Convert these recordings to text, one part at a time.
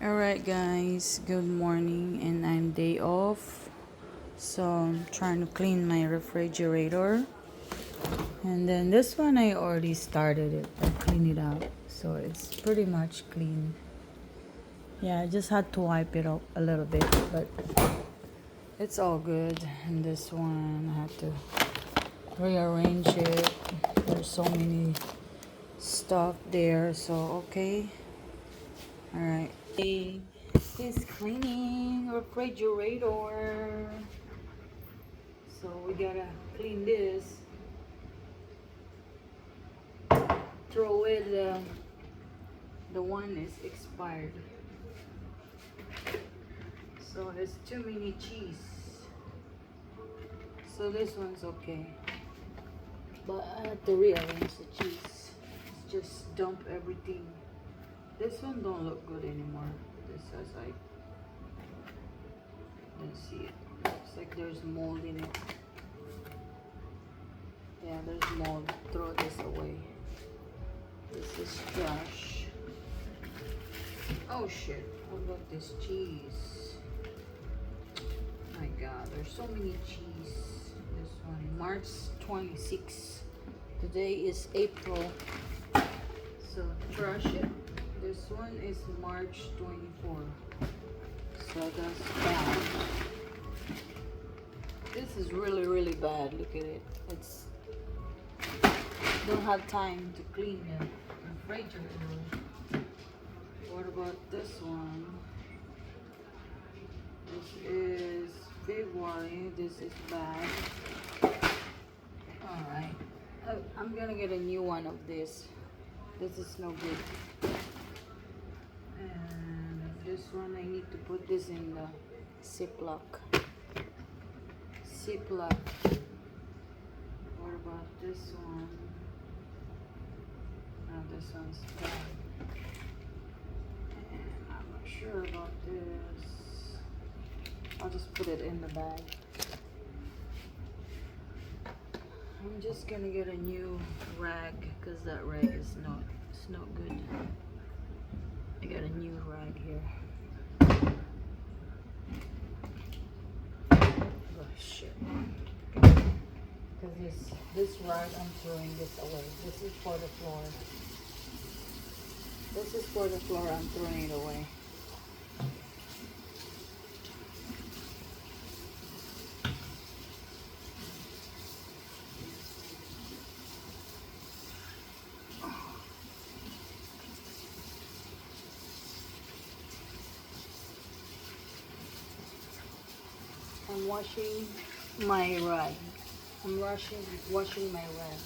Alright guys, good morning and I'm day off. So I'm trying to clean my refrigerator. And then this one I already started it. I cleaned it out. So it's pretty much clean. Yeah, I just had to wipe it up a little bit, but it's all good. And this one I had to rearrange it. There's so many stuff there, so okay. Alright. He's cleaning refrigerator. So we gotta clean this. Throw it. The one is expired. So there's too many cheese. So this one's okay. But I had to rearrange the cheese. Just dump everything. This one don't look good anymore. This has like, let's see it. It's like there's mold in it. Yeah, there's mold. Throw this away. This is trash. Oh shit. What about this cheese? My god, there's so many cheese. This one, March 26. Today is April. So trash it. This one is March 24. So that's bad. This is really, really bad. Look at it. It's don't have time to clean the refrigerator. What about this one? This is February. This is bad. Alright. I'm gonna get a new one of this. This is no good. And this one, I need to put this in the Ziploc. What about this one? No, this one's bad. And I'm not sure about this. I'll just put it in the bag. I'm just gonna get a new rag because that rag is not good. I got a new rag here. Oh shit. Because this rag, I'm throwing this away. This is for the floor. This is for the floor, I'm throwing it away. I'm washing my rag. I'm washing my rag.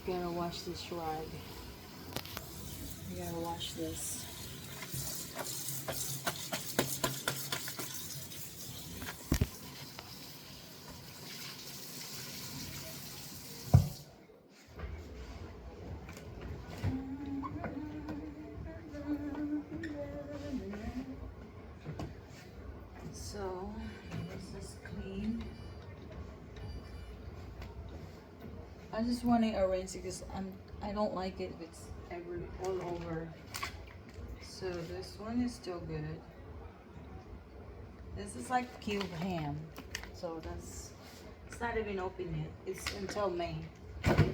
Gotta wash this rag. I gotta wash this. So this is clean. I just want to arrange it because I don't like it if it's all over. So this one is still good. This is like cube ham. So it's not even open yet. It's until May. And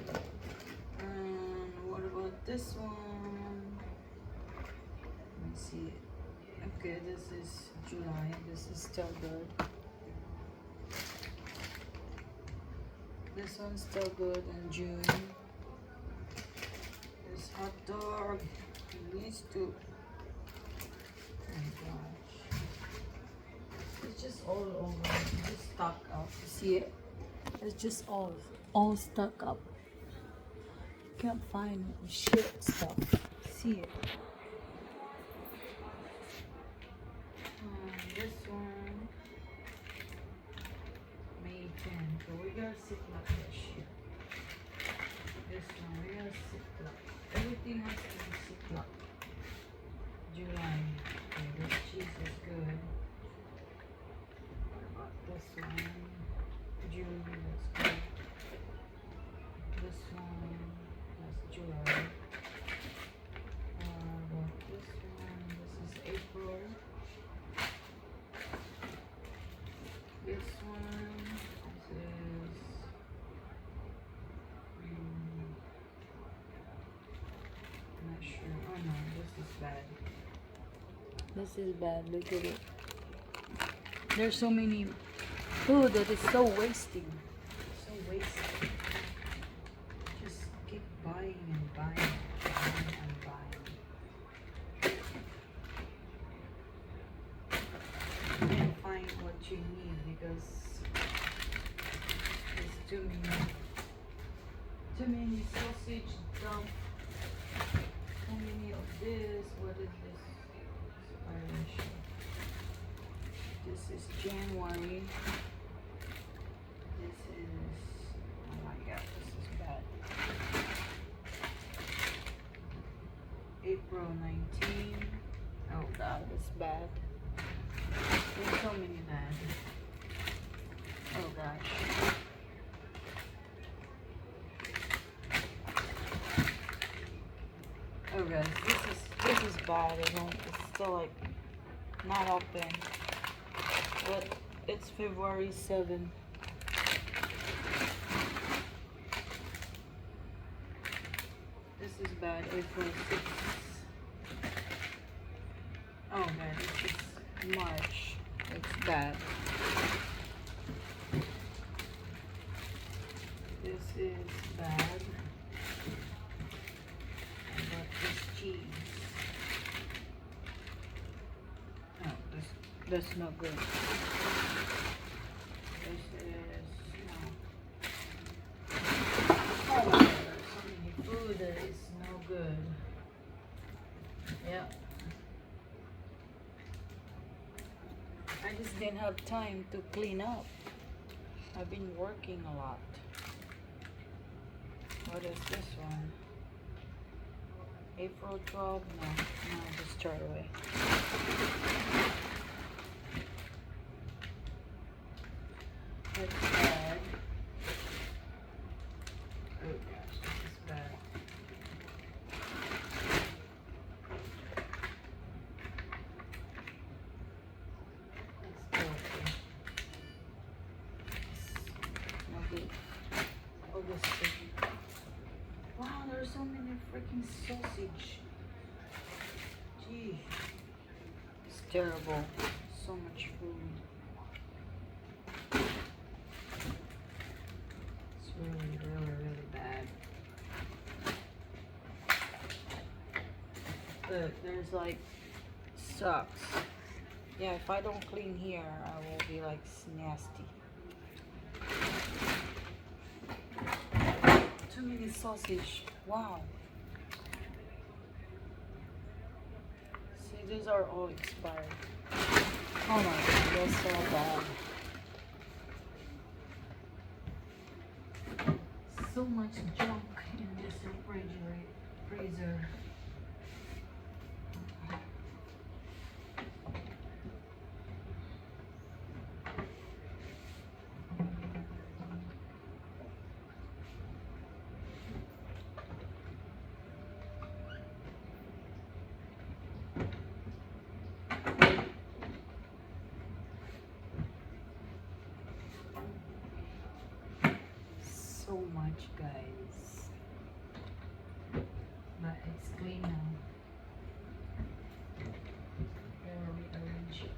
what about this one? Let me see. Okay, this is July. This is still good. This one's still good in June. This hot dog needs to. Oh my gosh. It's just all over. It's just stuck up. You see it? It's just all stuck up. Can't find shit stuff. See it? This one, May 10. So we gotta sit like this shit. This one, we gotta sit like. Everything has July. Well, this one, this is April. This one, this is I'm not sure. Oh no, this is bad. This is bad. Look at it. There's so many food that is so wasting. So wasted. Just keep buying and buying and buying. You can't find what you need because there's too many sausage dump. How many of this? What is this? Expiration. This is January. This is, oh my god, this is bad. April 19. Oh god, it's bad. There's so many bad. Oh gosh. Oh guys, this is bad. It's still like not open. But it's February 7th. This is bad. April 6th. Oh man, this is March. It's bad. This is bad. But this cheese. No, that's not good. This is no. Oh my god, there's so many food that is no good. Yeah. I just didn't have time to clean up. I've been working a lot. What is this one? April 12th? No, just throw it away. That's bad. Oh gosh, this is bad. It's dirty. No good. Oh, this thing. Wow, there's so many freaking sausage. Gee. It's terrible. So much food. It's really, really, really bad. But there's like sucks. Yeah, if I don't clean here, I will be like nasty. Too many sausage. Wow. See, these are all expired. Oh my god, they're so bad. So much junk in this freezer. So much, guys. But it's clean now. We'll rearrange it.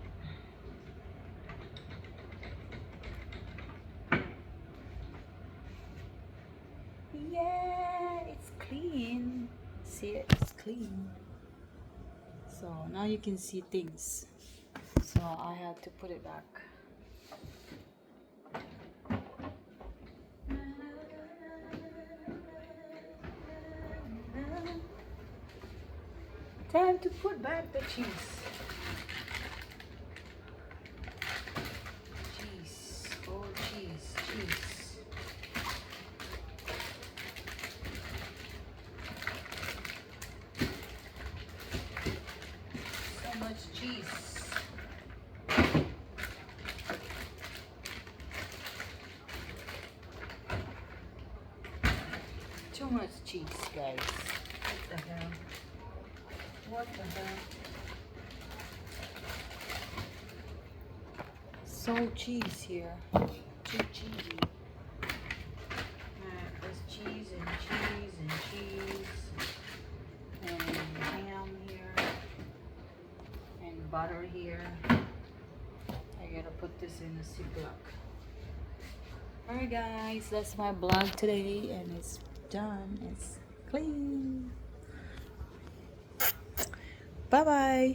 Yeah, it's clean. See, it's clean. So now you can see things. So I had to put it back. Time to put back the cheese. Cheese. Oh, cheese. Cheese. So much cheese. Too much cheese, guys. What the hell? What the hell? So cheese here. Too cheesy. There's cheese and cheese and cheese. And ham here. And butter here. I gotta put this in a Ziploc. Alright guys, that's my vlog today and it's done. It's clean. Bye bye.